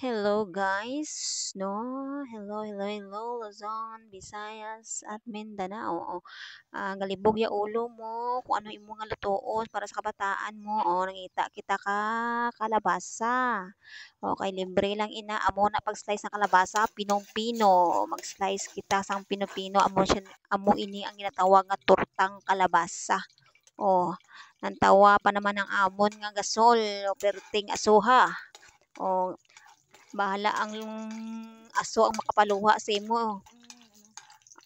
Hello guys, no? Hello, Luzon, Visayas, at Mindanao. Galibog ya ulo mo, kung ano imo nga lutuon para sa kabataan mo. Nangita kita ka kalabasa. Okay, libre lang ina. Amo na pag-slice ng kalabasa, pinong-pino. Mag-slice kita sang pino-pino. Amo ini ang ginatawag nga tortang kalabasa. Nantawa pa naman ang amon nga gasol, perting asuha. O, bahala ang aso ang makapaluha sa imo.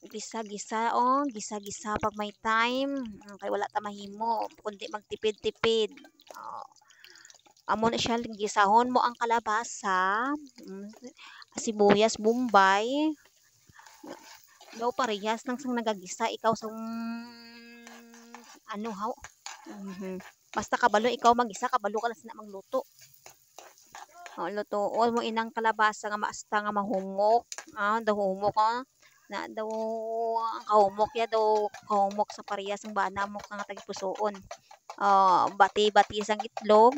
Gisa-gisa, gisa-gisa pag may time. Kay wala ta mahimo, kundi magtipid-tipid. Amo na siya, gisahon mo ang kalabasa, sibuyas, bombay. Daw parehas nang sang nagagisa, ikaw sang ano haw. Basta kabalo ikaw magisa, kabalo ka na sina magluto. Lutuon mo inang kalabasa nga maasta nga mahumok. Dahumok na daw ang kahumok ya daw kahumok sa parehas ang bana mo nga tagipusoon. Bati-bati sang itlog.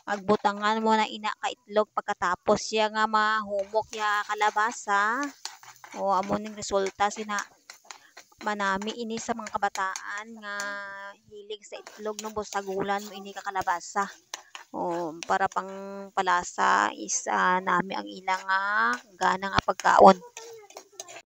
Agbutangan mo na ina ka itlog pagkatapos ya nga mahumok ya kalabasa. Amo ning resulta sina manami ini sa mga kabataan nga hilig sa itlog no busagulan mo ini ka kalabasa. Para pang palasa is nami ang ilang gana nga pagkaon.